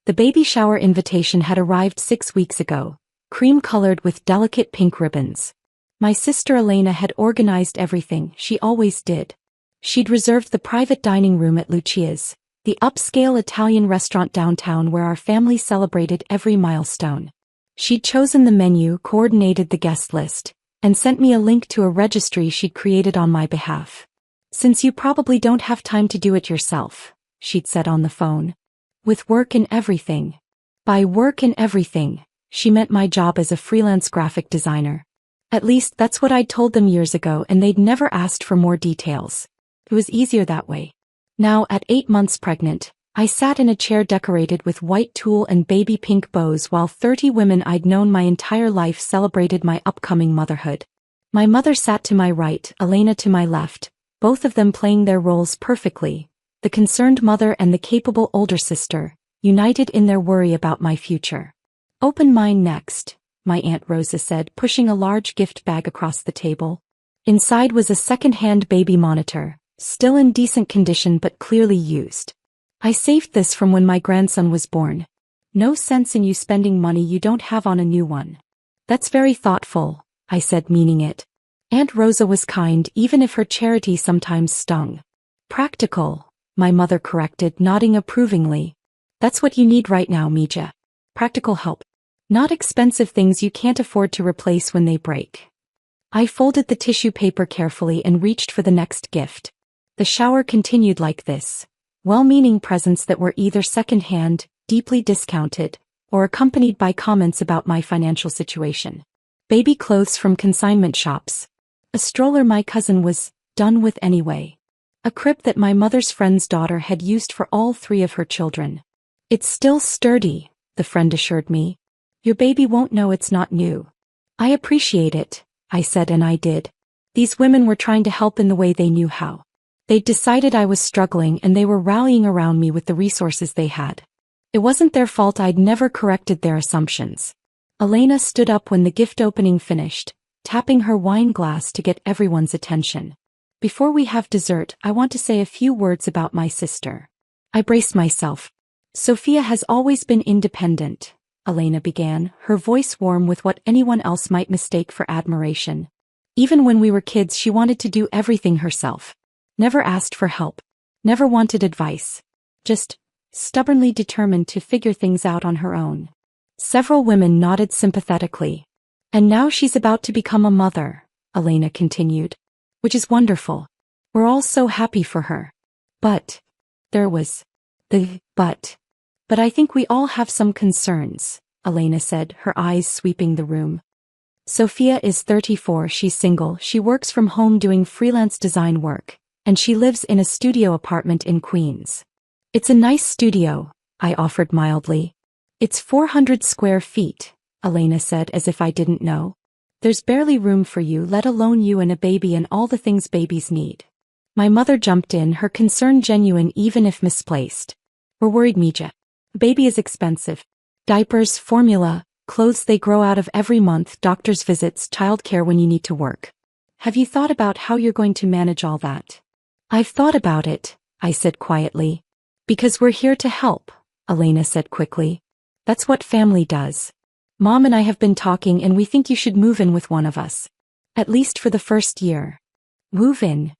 The baby shower invitation had arrived 6 weeks ago, cream-colored with delicate pink ribbons. My sister Elena had organized everything, she always did. She'd reserved the private dining room at Lucia's, the upscale Italian restaurant downtown where our family celebrated every milestone. She'd chosen the menu, coordinated the guest list, and sent me a link to a registry she'd created on my behalf. "Since you probably don't have time to do it yourself," she'd said on the phone. "With work and everything." By work and everything, she meant my job as a freelance graphic designer. At least that's what I'd told them years ago, and they'd never asked for more details. It was easier that way. Now, at 8 months pregnant, I sat in a chair decorated with white tulle and baby pink bows while 30 women I'd known my entire life celebrated my upcoming motherhood. My mother sat to my right, Elena to my left, both of them playing their roles perfectly, the concerned mother and the capable older sister, united in their worry about my future. "Open mine next," my Aunt Rosa said, pushing a large gift bag across the table. Inside was a second-hand baby monitor, still in decent condition but clearly used. "I saved this from when my grandson was born. No sense in you spending money you don't have on a new one." "That's very thoughtful," I said, meaning it. Aunt Rosa was kind even if her charity sometimes stung. "Practical," my mother corrected, nodding approvingly. "That's what you need right now, Mija. Practical help. Not expensive things you can't afford to replace when they break." I folded the tissue paper carefully and reached for the next gift. The shower continued like this. Well-meaning presents that were either second-hand, deeply discounted, or accompanied by comments about my financial situation. Baby clothes from consignment shops. A stroller my cousin was done with anyway. A crib that my mother's friend's daughter had used for all 3 of her children. "It's still sturdy," the friend assured me. "Your baby won't know it's not new." "I appreciate it," I said, and I did. These women were trying to help in the way they knew how. They'd decided I was struggling and they were rallying around me with the resources they had. It wasn't their fault I'd never corrected their assumptions. Elena stood up when the gift opening finished, tapping her wine glass to get everyone's attention. "Before we have dessert, I want to say a few words about my sister." I braced myself. "Sophia has always been independent," Elena began, her voice warm with what anyone else might mistake for admiration. "Even when we were kids, she wanted to do everything herself. Never asked for help. Never wanted advice. Just stubbornly determined to figure things out on her own." Several women nodded sympathetically. "And now she's about to become a mother," Elena continued. "Which is wonderful. We're all so happy for her. But," there was the but. "But I think we all have some concerns," Elena said, her eyes sweeping the room. "Sophia is 34, she's single, she works from home doing freelance design work, and she lives in a studio apartment in Queens." "It's a nice studio," I offered mildly. "It's 400 square feet, Elena said as if I didn't know. "There's barely room for you, let alone you and a baby and all the things babies need." My mother jumped in, her concern genuine even if misplaced. "We're worried, Mija. A baby is expensive. Diapers, formula, clothes they grow out of every month, doctor's visits, childcare when you need to work. Have you thought about how you're going to manage all that?" "I've thought about it," I said quietly. "Because we're here to help," Elena said quickly. "That's what family does. Mom and I have been talking and we think you should move in with one of us. At least for the first year." "Move in?"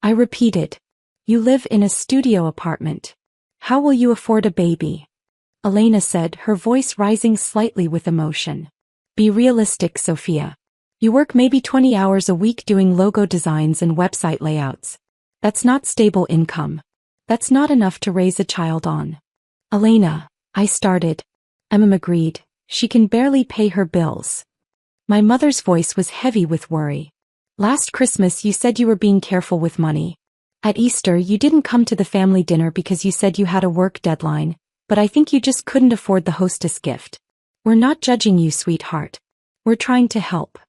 I repeated. "You live in a studio apartment. How will you afford a baby?" Elena said, her voice rising slightly with emotion. "Be realistic, Sophia. You work maybe 20 hours a week doing logo designs and website layouts. That's not stable income. That's not enough to raise a child on." "Elena," I started. Emma agreed. "She can barely pay her bills." My mother's voice was heavy with worry. "Last Christmas you said you were being careful with money. At Easter you didn't come to the family dinner because you said you had a work deadline, but I think you just couldn't afford the hostess gift. We're not judging you, sweetheart. We're trying to help."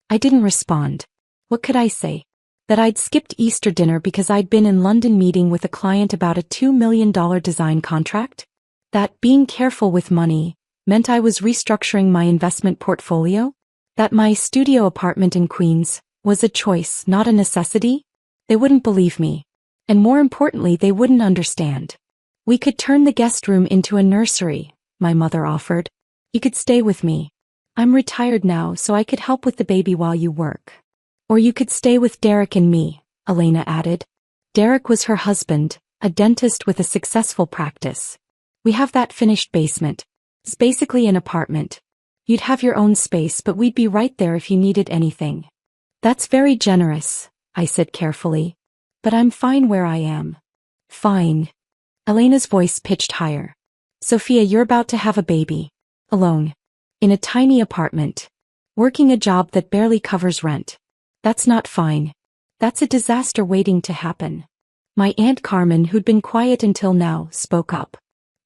I didn't respond. What could I say? That I'd skipped Easter dinner because I'd been in London meeting with a client about a $2 million design contract? That being careful with money meant I was restructuring my investment portfolio? That my studio apartment in Queens was a choice, not a necessity? They wouldn't believe me. And more importantly, they wouldn't understand. "We could turn the guest room into a nursery," my mother offered. You could stay with me. I'm retired now, so I could help with the baby while you work. Or you could stay with Derek and me, Elena added. Derek was her husband, a dentist with a successful practice. We have that finished basement. It's basically an apartment. You'd have your own space, but we'd be right there if you needed anything. That's very generous, I said carefully. But I'm fine where I am. Fine. Elena's voice pitched higher. Sophia, you're about to have a baby. Alone. In a tiny apartment. Working a job that barely covers rent. That's not fine. That's a disaster waiting to happen. My Aunt Carmen, who'd been quiet until now, spoke up.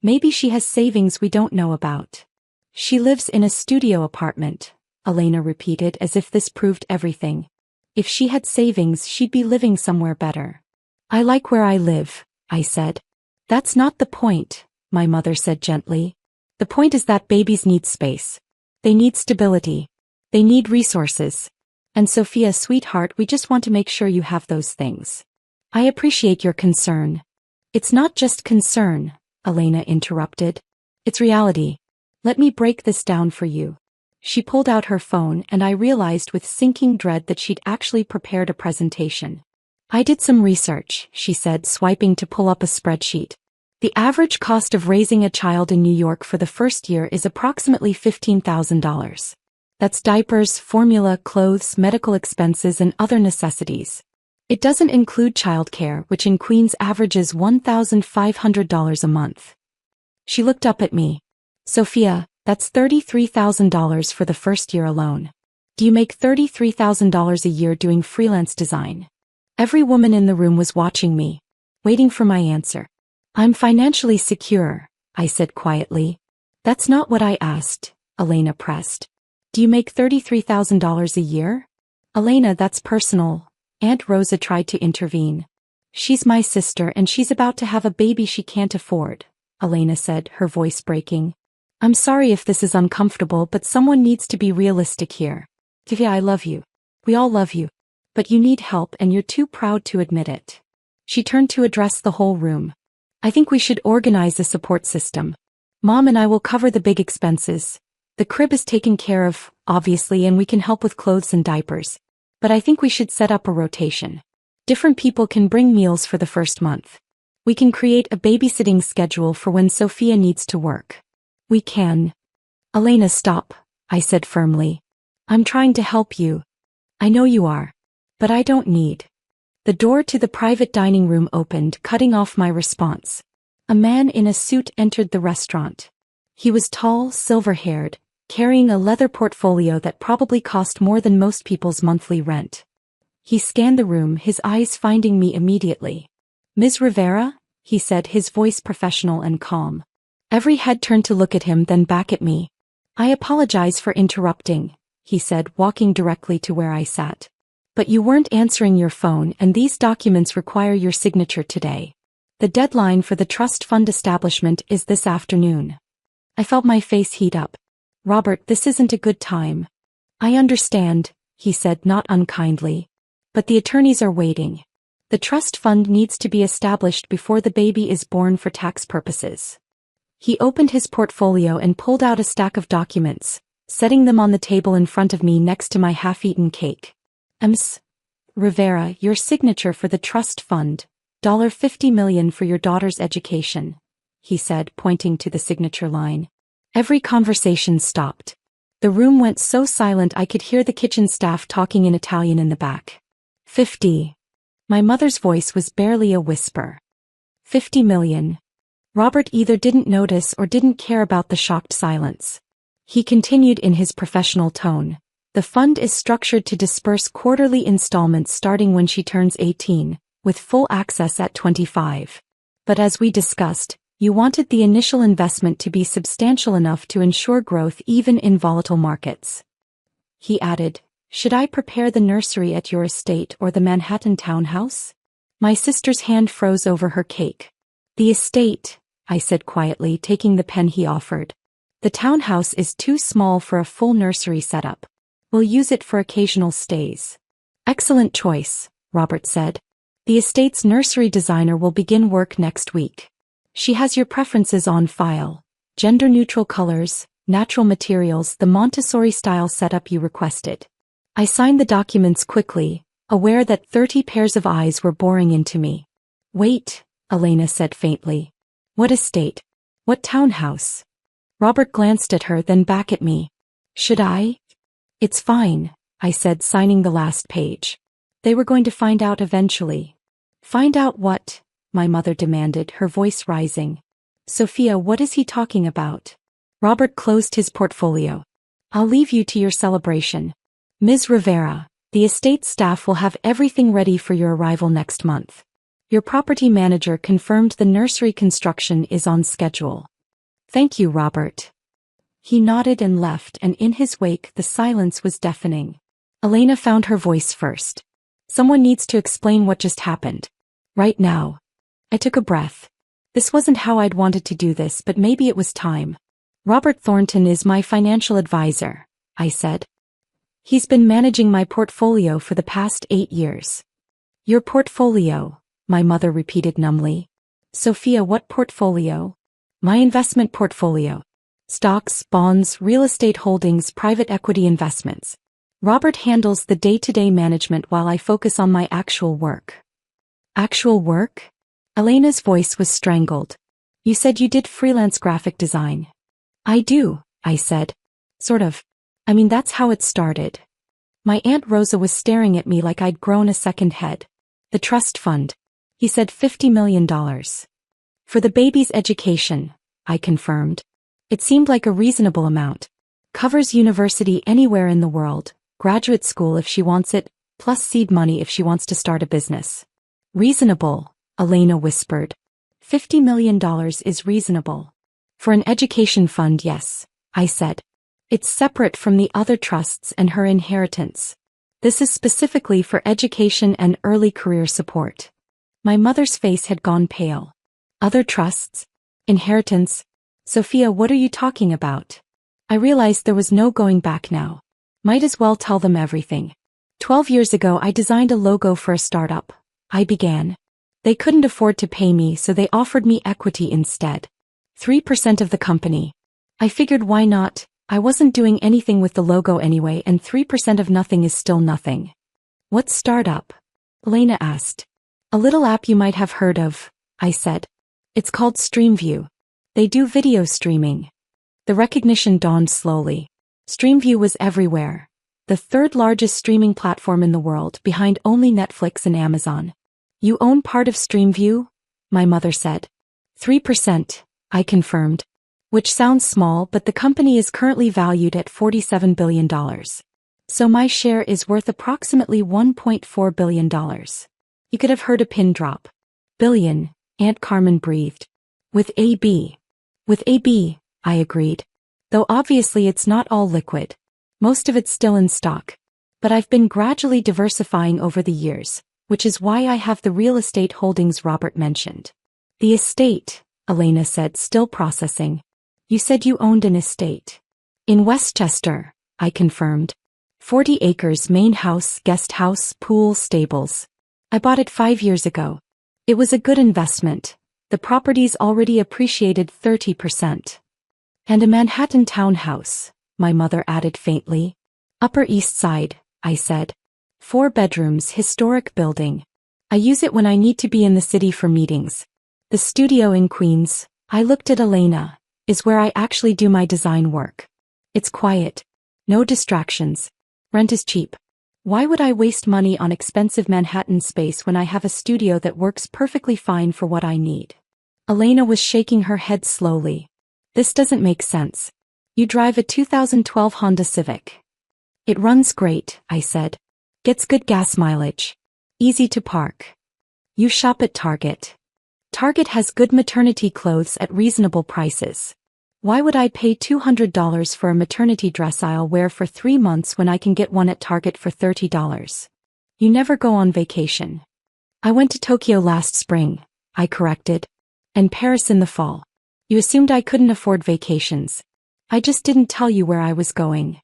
Maybe she has savings we don't know about. She lives in a studio apartment, Elena repeated as if this proved everything. If she had savings, she'd be living somewhere better. I like where I live, I said. That's not the point, my mother said gently. The point is that babies need space. They need stability. They need resources. And Sophia, sweetheart, we just want to make sure you have those things. I appreciate your concern. It's not just concern, Elena interrupted. It's reality. Let me break this down for you. She pulled out her phone and I realized with sinking dread that she'd actually prepared a presentation. I did some research, she said, swiping to pull up a spreadsheet. The average cost of raising a child in New York for the first year is approximately $15,000. That's diapers, formula, clothes, medical expenses, and other necessities. It doesn't include childcare, which in Queens averages $1,500 a month. She looked up at me. Sophia, that's $33,000 for the first year alone. Do you make $33,000 a year doing freelance design? Every woman in the room was watching me, waiting for my answer. I'm financially secure, I said quietly. That's not what I asked, Elena pressed. Do you make $33,000 a year? Elena, that's personal. Aunt Rosa tried to intervene. She's my sister and she's about to have a baby she can't afford, Elena said, her voice breaking. I'm sorry if this is uncomfortable, but someone needs to be realistic here. Sophia, I love you. We all love you. But you need help and you're too proud to admit it. She turned to address the whole room. I think we should organize a support system. Mom and I will cover the big expenses. The crib is taken care of, obviously, and we can help with clothes and diapers. But I think we should set up a rotation. Different people can bring meals for the first month. We can create a babysitting schedule for when Sophia needs to work. We can. Elena, stop, I said firmly. I'm trying to help you. I know you are. But I don't need. The door to the private dining room opened, cutting off my response. A man in a suit entered the restaurant. He was tall, silver-haired, carrying a leather portfolio that probably cost more than most people's monthly rent. He scanned the room, his eyes finding me immediately. Ms. Rivera? He said, his voice professional and calm. Every head turned to look at him, then back at me. I apologize for interrupting, he said, walking directly to where I sat. But you weren't answering your phone and these documents require your signature today. The deadline for the trust fund establishment is this afternoon. I felt my face heat up. Robert, this isn't a good time. I understand, he said not unkindly. But the attorneys are waiting. The trust fund needs to be established before the baby is born for tax purposes. He opened his portfolio and pulled out a stack of documents, setting them on the table in front of me next to my half-eaten cake. Ms. Rivera, your signature for the trust fund, $50 million for your daughter's education, he said, pointing to the signature line. Every conversation stopped. The room went so silent I could hear the kitchen staff talking in Italian in the back. 50. My mother's voice was barely a whisper. 50 million. Robert either didn't notice or didn't care about the shocked silence. He continued in his professional tone. The fund is structured to disperse quarterly installments starting when she turns 18, with full access at 25. But as we discussed, you wanted the initial investment to be substantial enough to ensure growth even in volatile markets. He added, should I prepare the nursery at your estate or the Manhattan townhouse? My sister's hand froze over her cake. The estate, I said quietly, taking the pen he offered. The townhouse is too small for a full nursery setup. We'll use it for occasional stays. Excellent choice, Robert said. The estate's nursery designer will begin work next week. She has your preferences on file, Gender-neutral colors, natural materials, the Montessori-style setup you requested. I signed the documents quickly, aware that 30 pairs of eyes were boring into me. Wait, Elena said faintly. What estate? What townhouse? Robert glanced at her, then back at me. Should I? It's fine, I said, signing the last page. They were going to find out eventually. Find out what? My mother demanded, her voice rising. Sophia, what is he talking about? Robert closed his portfolio. I'll leave you to your celebration. Ms. Rivera, the estate staff will have everything ready for your arrival next month. Your property manager confirmed the nursery construction is on schedule. Thank you, Robert. He nodded and left, and in his wake the silence was deafening. Elena found her voice first. Someone needs to explain what just happened. Right now. I took a breath. This wasn't how I'd wanted to do this, but maybe it was time. Robert Thornton is my financial advisor, I said. He's been managing my portfolio for the past 8 years. Your portfolio, my mother repeated numbly. Sophia, what portfolio? My investment portfolio. Stocks, bonds, real estate holdings, private equity investments. Robert handles the day-to-day management while I focus on my actual work. Actual work? Elena's voice was strangled. You said you did freelance graphic design. I do, I said. Sort of. I mean, that's how it started. My Aunt Rosa was staring at me like I'd grown a second head. The trust fund. He said $50 million. For the baby's education, I confirmed. It seemed like a reasonable amount. Covers university anywhere in the world, graduate school if she wants it, plus seed money if she wants to start a business. Reasonable, Elena whispered. $50 million is reasonable. For an education fund, yes, I said. It's separate from the other trusts and her inheritance. This is specifically for education and early career support. My mother's face had gone pale. Other trusts? Inheritance? Sophia, what are you talking about? I realized there was no going back now. Might as well tell them everything. 12 years ago I designed a logo for a startup. I began. They couldn't afford to pay me, so they offered me equity instead. 3% of the company. I figured why not? I wasn't doing anything with the logo anyway, and 3% of nothing is still nothing. What startup? Elena asked. A little app you might have heard of, I said. It's called StreamView. They do video streaming. The recognition dawned slowly. StreamView was everywhere. The third largest streaming platform in the world, behind only Netflix and Amazon. You own part of StreamView? My mother said. 3%, I confirmed. Which sounds small, but the company is currently valued at $47 billion. So my share is worth approximately $1.4 billion. You could have heard a pin drop. Billion, Aunt Carmen breathed. With AB. With AB, I agreed. Though obviously it's not all liquid. Most of it's still in stock. But I've been gradually diversifying over the years, which is why I have the real estate holdings Robert mentioned. The estate, Elena said, still processing. You said you owned an estate. In Westchester, I confirmed. 40 acres, main house, guest house, pool, stables. I bought it 5 years ago. It was a good investment. The property's already appreciated 30%. And a Manhattan townhouse, my mother added faintly. Upper East Side, I said. 4 bedrooms, historic building. I use it when I need to be in the city for meetings. The studio in Queens, I looked at Elena, is where I actually do my design work. It's quiet. No distractions. Rent is cheap. Why would I waste money on expensive Manhattan space when I have a studio that works perfectly fine for what I need? Elena was shaking her head slowly. This doesn't make sense. You drive a 2012 Honda Civic. It runs great, I said. Gets good gas mileage. Easy to park. You shop at Target. Target has good maternity clothes at reasonable prices. Why would I pay $200 for a maternity dress I'll wear for 3 months when I can get one at Target for $30? You never go on vacation. I went to Tokyo last spring, I corrected. And Paris in the fall. You assumed I couldn't afford vacations. I just didn't tell you where I was going.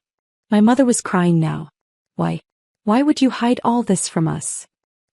My mother was crying now. Why? Why would you hide all this from us?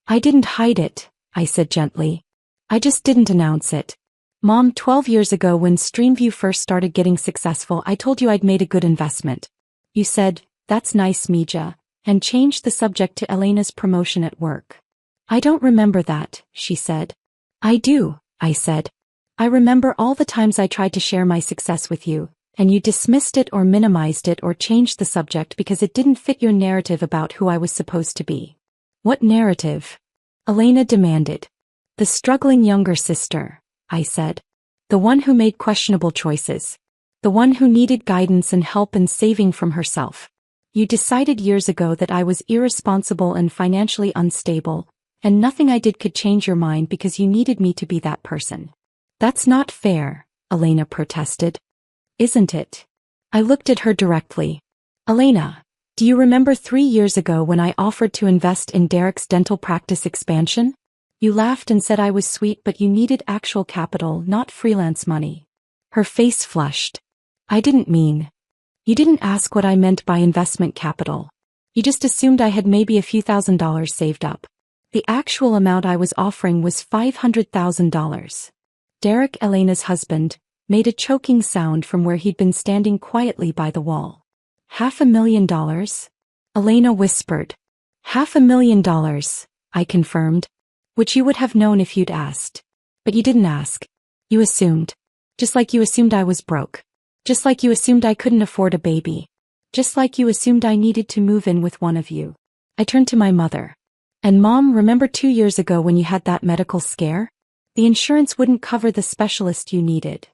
I didn't hide it, I said gently. I just didn't announce it. Mom, 12 years ago when Streamview first started getting successful, I told you I'd made a good investment. You said, "That's nice, Mija," and changed the subject to Elena's promotion at work. I don't remember that, she said. I do, I said. I remember all the times I tried to share my success with you, and you dismissed it or minimized it or changed the subject because it didn't fit your narrative about who I was supposed to be. What narrative? Elena demanded. The struggling younger sister, I said. The one who made questionable choices. The one who needed guidance and help and saving from herself. You decided years ago that I was irresponsible and financially unstable, and nothing I did could change your mind because you needed me to be that person. That's not fair, Elena protested. Isn't it? I looked at her directly. Elena, do you remember 3 years ago when I offered to invest in Derek's dental practice expansion? You laughed and said I was sweet, but you needed actual capital, not freelance money. Her face flushed. I didn't mean. You didn't ask what I meant by investment capital. You just assumed I had maybe a few $1,000s saved up. The actual amount I was offering was $500,000. Derek, Elena's husband, made a choking sound from where he'd been standing quietly by the wall. $500,000? Elena whispered. $500,000, I confirmed. Which you would have known if you'd asked. But you didn't ask. You assumed. Just like you assumed I was broke. Just like you assumed I couldn't afford a baby. Just like you assumed I needed to move in with one of you. I turned to my mother. And Mom, remember 2 years ago when you had that medical scare? The insurance wouldn't cover the specialist you needed.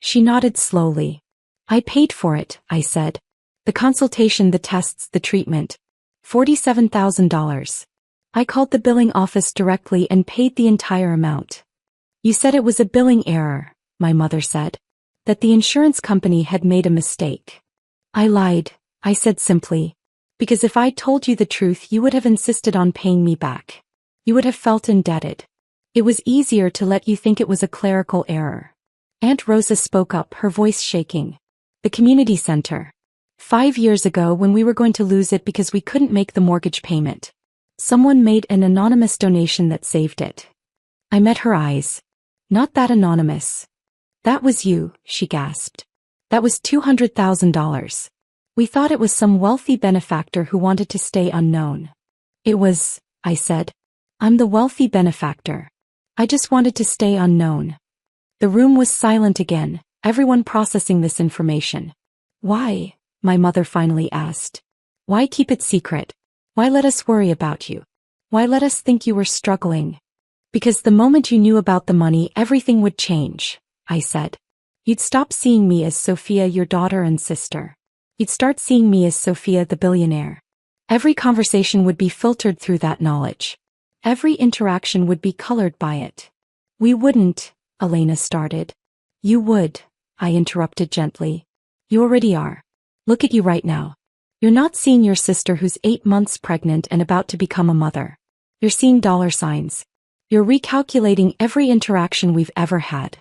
She nodded slowly. I paid for it, I said. The consultation, the tests, the treatment. $47,000. I called the billing office directly and paid the entire amount. You said it was a billing error, my mother said. That the insurance company had made a mistake. I lied, I said simply. Because if I told you the truth, you would have insisted on paying me back. You would have felt indebted. It was easier to let you think it was a clerical error. Aunt Rosa spoke up, her voice shaking. The community center. 5 years ago when we were going to lose it because we couldn't make the mortgage payment. Someone made an anonymous donation that saved it. I met her eyes. Not that anonymous. That was you, she gasped. That was $200,000. We thought it was some wealthy benefactor who wanted to stay unknown. It was, I said. I'm the wealthy benefactor. I just wanted to stay unknown. The room was silent again, everyone processing this information. Why? My mother finally asked. Why keep it secret? Why let us worry about you? Why let us think you were struggling? Because the moment you knew about the money, everything would change, I said. You'd stop seeing me as Sophia, your daughter and sister. You'd start seeing me as Sophia the billionaire. Every conversation would be filtered through that knowledge. Every interaction would be colored by it. We wouldn't, Elena started. You would, I interrupted gently. You already are. Look at you right now. You're not seeing your sister who's 8 months pregnant and about to become a mother. You're seeing dollar signs. You're recalculating every interaction we've ever had.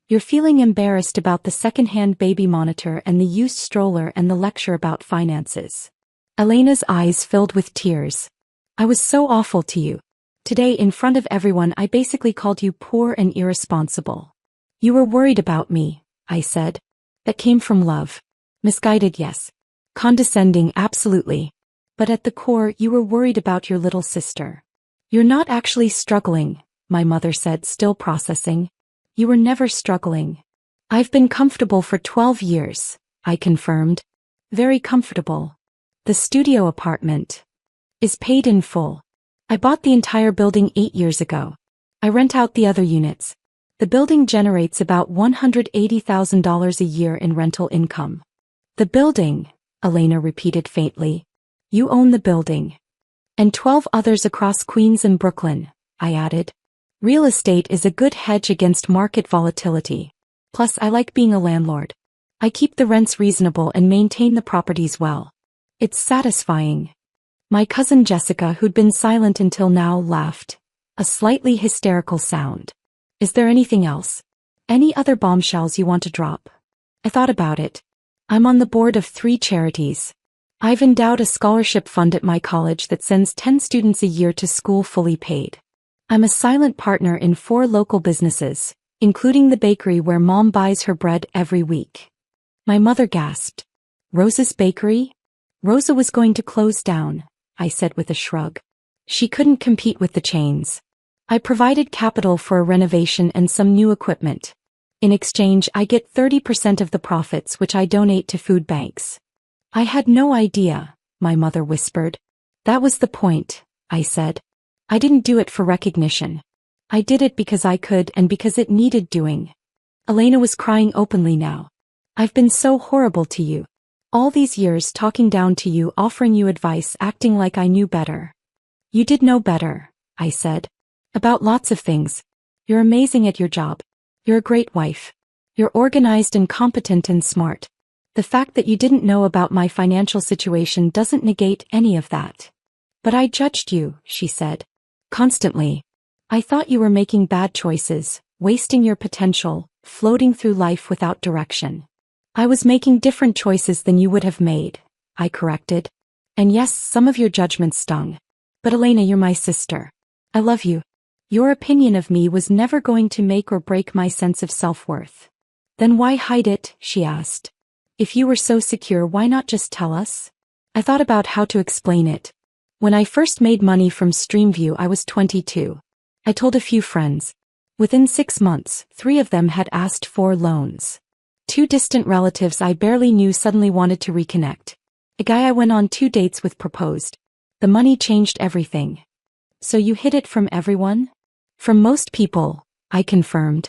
You're feeling embarrassed about the second-hand baby monitor and the used stroller and the lecture about finances. Elena's eyes filled with tears. I was so awful to you. Today, in front of everyone, I basically called you poor and irresponsible. You were worried about me, I said. That came from love. Misguided, yes. Condescending, absolutely. But at the core, you were worried about your little sister. You're not actually struggling, my mother said, still processing. You were never struggling. I've been comfortable for 12 years, I confirmed. Very comfortable. The studio apartment is paid in full. I bought the entire building 8 years ago. I rent out the other units. The building generates about $180,000 a year in rental income. The building, Elena repeated faintly. You own the building. And 12 others across Queens and Brooklyn, I added. Real estate is a good hedge against market volatility. Plus, I like being a landlord. I keep the rents reasonable and maintain the properties well. It's satisfying. My cousin Jessica, who'd been silent until now, laughed. A slightly hysterical sound. Is there anything else? Any other bombshells you want to drop? I thought about it. I'm on the board of 3 charities. I've endowed a scholarship fund at my college that sends 10 students a year to school fully paid. I'm a silent partner in 4 local businesses, including the bakery where Mom buys her bread every week. My mother gasped. Rosa's bakery? Rosa was going to close down, I said with a shrug. She couldn't compete with the chains. I provided capital for a renovation and some new equipment. In exchange, I get 30% of the profits, which I donate to food banks. I had no idea, my mother whispered. That was the point, I said. I didn't do it for recognition. I did it because I could and because it needed doing. Elena was crying openly now. I've been so horrible to you. All these years talking down to you, offering you advice, acting like I knew better. You did know better, I said. About lots of things. You're amazing at your job. You're a great wife. You're organized and competent and smart. The fact that you didn't know about my financial situation doesn't negate any of that. But I judged you, she said. Constantly. I thought you were making bad choices, wasting your potential, floating through life without direction. I was making different choices than you would have made, I corrected. And yes, some of your judgments stung. But Elena, you're my sister. I love you. Your opinion of me was never going to make or break my sense of self-worth. Then why hide it, she asked. If you were so secure, why not just tell us? I thought about how to explain it. When I first made money from Streamview, I was 22. I told a few friends. Within 6 months, 3 of them had asked for loans. 2 distant relatives I barely knew suddenly wanted to reconnect. A guy I went on 2 dates with proposed. The money changed everything. So you hid it from everyone? From most people, I confirmed.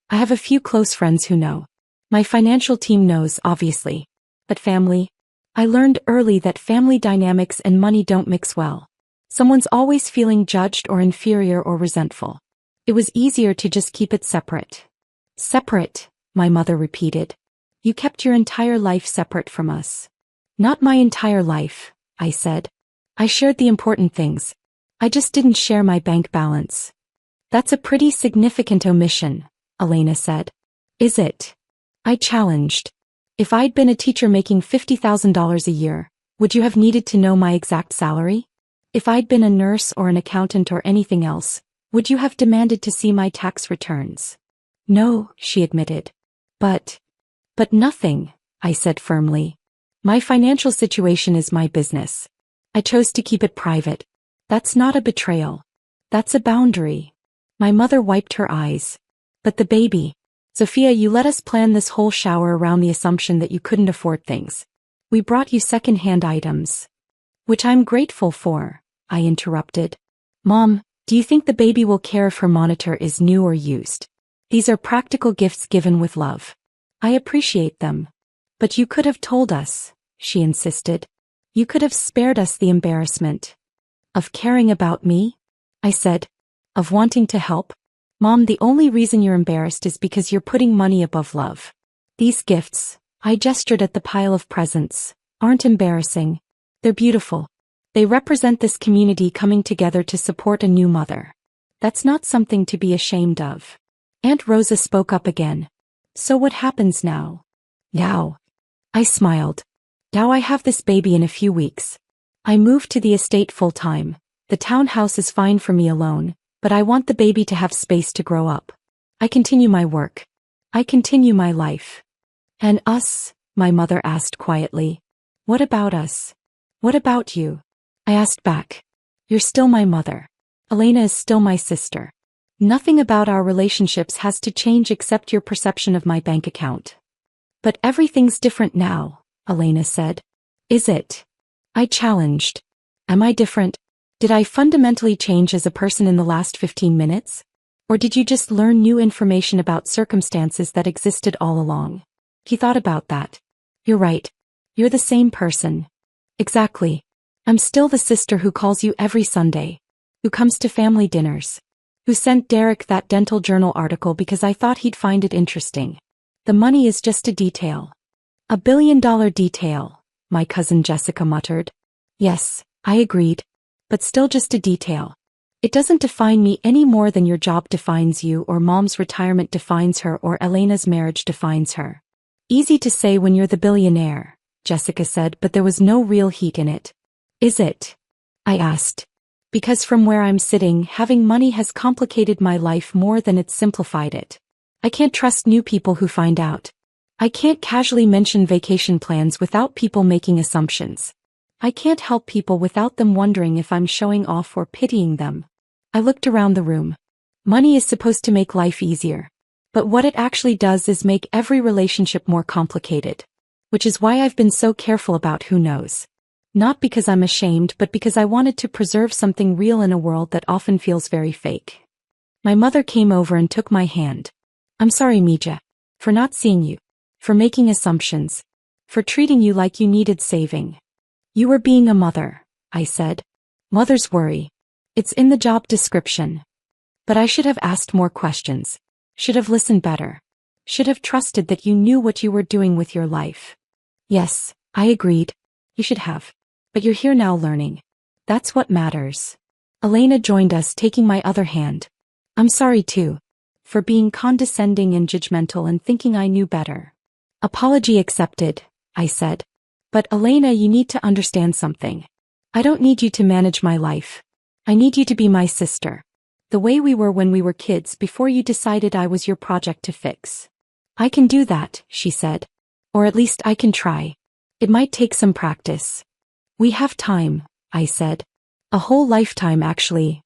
I have a few close friends who know. My financial team knows, obviously. But family? I learned early that family dynamics and money don't mix well. Someone's always feeling judged or inferior or resentful. It was easier to just keep it separate. Separate, my mother repeated. You kept your entire life separate from us. Not my entire life, I said. I shared the important things. I just didn't share my bank balance. That's a pretty significant omission, Elena said. Is it? I challenged. If I'd been a teacher making $50,000 a year, would you have needed to know my exact salary? If I'd been a nurse or an accountant or anything else, would you have demanded to see my tax returns? No, she admitted. But nothing, I said firmly. My financial situation is my business. I chose to keep it private. That's not a betrayal. That's a boundary. My mother wiped her eyes. But the baby. Sophia, you let us plan this whole shower around the assumption that you couldn't afford things. We brought you second-hand items. Which I'm grateful for, I interrupted. Mom, do you think the baby will care if her monitor is new or used? These are practical gifts given with love. I appreciate them. But you could have told us, she insisted. You could have spared us the embarrassment. Of caring about me? I said. Of wanting to help? Mom, the only reason you're embarrassed is because you're putting money above love. These gifts, I gestured at the pile of presents, aren't embarrassing. They're beautiful. They represent this community coming together to support a new mother. That's not something to be ashamed of. Aunt Rosa spoke up again. So what happens now? Now. I smiled. Now I have this baby in a few weeks. I moved to the estate full-time. The townhouse is fine for me alone, but I want the baby to have space to grow up. I continue my work. I continue my life. And us? My mother asked quietly. What about us? What about you? I asked back. You're still my mother. Elena is still my sister. Nothing about our relationships has to change except your perception of my bank account. But everything's different now, Elena said. Is it? I challenged. Am I different? Did I fundamentally change as a person in the last 15 minutes? Or did you just learn new information about circumstances that existed all along? He thought about that. You're right. You're the same person. Exactly. I'm still the sister who calls you every Sunday. Who comes to family dinners. Who sent Derek that dental journal article because I thought he'd find it interesting. The money is just a detail. $1 billion detail, my cousin Jessica muttered. Yes, I agreed. But still just a detail. It doesn't define me any more than your job defines you or Mom's retirement defines her or Elena's marriage defines her. Easy to say when you're the billionaire, Jessica said, but there was no real heat in it. Is it? I asked. Because from where I'm sitting, having money has complicated my life more than it's simplified it. I can't trust new people who find out. I can't casually mention vacation plans without people making assumptions. I can't help people without them wondering if I'm showing off or pitying them. I looked around the room. Money is supposed to make life easier. But what it actually does is make every relationship more complicated. Which is why I've been so careful about who knows. Not because I'm ashamed, but because I wanted to preserve something real in a world that often feels very fake. My mother came over and took my hand. I'm sorry, Mija. For not seeing you. For making assumptions. For treating you like you needed saving. You were being a mother, I said. Mothers worry. It's in the job description. But I should have asked more questions. Should have listened better. Should have trusted that you knew what you were doing with your life. Yes, I agreed. You should have. But you're here now learning. That's what matters. Elena joined us, taking my other hand. I'm sorry too. For being condescending and judgmental and thinking I knew better. Apology accepted, I said. But Elena, you need to understand something. I don't need you to manage my life. I need you to be my sister. The way we were when we were kids before you decided I was your project to fix. I can do that, she said. Or at least I can try. It might take some practice. We have time, I said. A whole lifetime actually.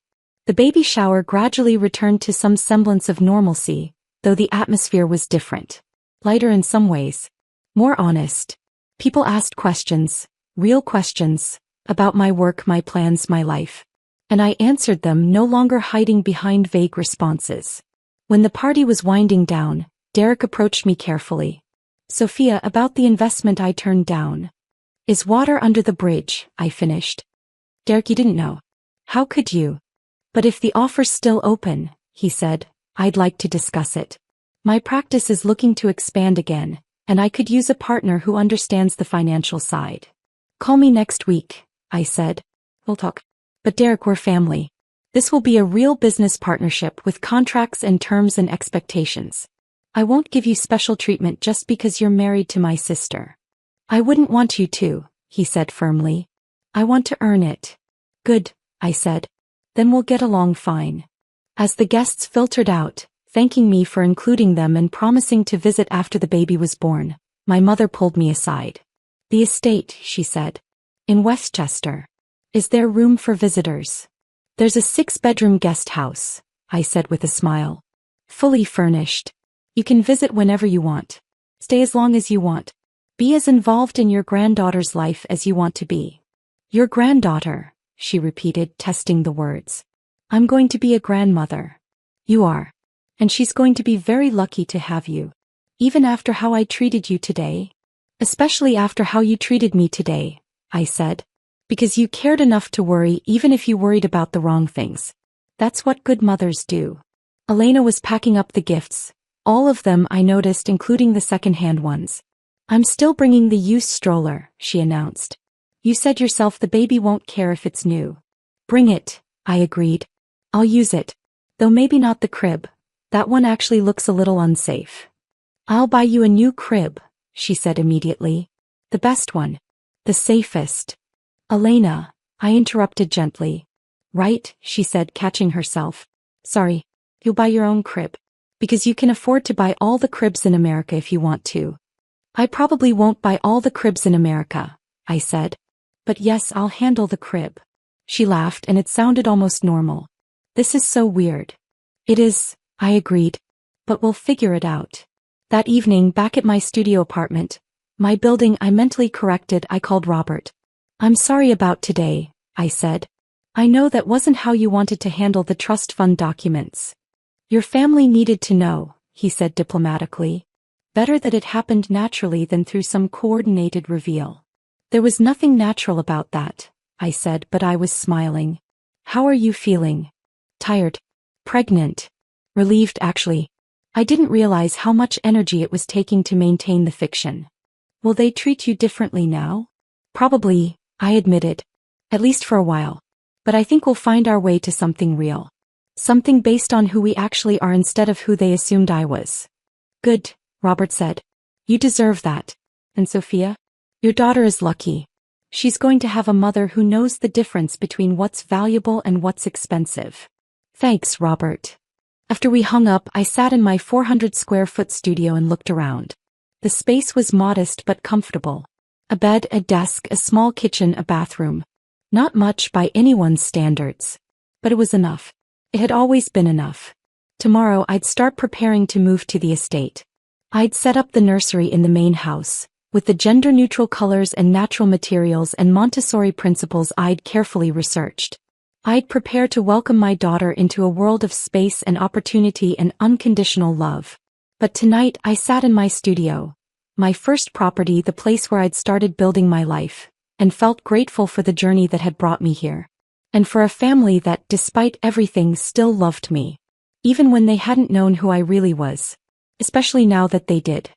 The baby shower gradually returned to some semblance of normalcy, though the atmosphere was different. Lighter in some ways. More honest. People asked questions, real questions, about my work, my plans, my life. And I answered them, no longer hiding behind vague responses. When the party was winding down, Derek approached me carefully. Sophia, about the investment I turned down. Is water under the bridge, I finished. Derek, you didn't know. How could you? But if the offer's still open, he said, I'd like to discuss it. My practice is looking to expand again, and I could use a partner who understands the financial side. Call me next week, I said. We'll talk. But Derek, we're family. This will be a real business partnership with contracts and terms and expectations. I won't give you special treatment just because you're married to my sister. I wouldn't want you to, he said firmly. I want to earn it. Good, I said. Then we'll get along fine. As the guests filtered out, thanking me for including them and promising to visit after the baby was born, my mother pulled me aside. The estate, she said. In Westchester. Is there room for visitors? There's a 6-bedroom guest house, I said with a smile. Fully furnished. You can visit whenever you want. Stay as long as you want. Be as involved in your granddaughter's life as you want to be. Your granddaughter, she repeated, testing the words. I'm going to be a grandmother. You are. And she's going to be very lucky to have you. Even after how I treated you today. Especially after how you treated me today, I said. Because you cared enough to worry even if you worried about the wrong things. That's what good mothers do. Elena was packing up the gifts. All of them, I noticed, including the second-hand ones. I'm still bringing the used stroller, she announced. You said yourself the baby won't care if it's new. Bring it, I agreed. I'll use it. Though maybe not the crib. That one actually looks a little unsafe. I'll buy you a new crib, she said immediately. The best one. The safest. Elena, I interrupted gently. Right, she said, catching herself. Sorry, you'll buy your own crib. Because you can afford to buy all the cribs in America if you want to. I probably won't buy all the cribs in America, I said. But yes, I'll handle the crib. She laughed and it sounded almost normal. This is so weird. It is, I agreed. But we'll figure it out. That evening, back at my studio apartment, my building, I mentally corrected, I called Robert. I'm sorry about today, I said. I know that wasn't how you wanted to handle the trust fund documents. Your family needed to know, he said diplomatically. Better that it happened naturally than through some coordinated reveal. There was nothing natural about that, I said, but I was smiling. How are you feeling? Tired. Pregnant. Relieved, actually. I didn't realize how much energy it was taking to maintain the fiction. Will they treat you differently now? Probably, I admitted. At least for a while. But I think we'll find our way to something real. Something based on who we actually are instead of who they assumed I was. Good, Robert said. You deserve that. And Sophia? Your daughter is lucky. She's going to have a mother who knows the difference between what's valuable and what's expensive. Thanks, Robert. After we hung up, I sat in my 400 square foot studio and looked around. The space was modest but comfortable. A bed, a desk, a small kitchen, a bathroom. Not much by anyone's standards. But it was enough. It had always been enough. Tomorrow I'd start preparing to move to the estate. I'd set up the nursery in the main house, with the gender-neutral colors and natural materials and Montessori principles I'd carefully researched. I'd prepare to welcome my daughter into a world of space and opportunity and unconditional love. But tonight I sat in my studio, my first property, the place where I'd started building my life, and felt grateful for the journey that had brought me here. And for a family that, despite everything, still loved me. Even when they hadn't known who I really was. Especially now that they did.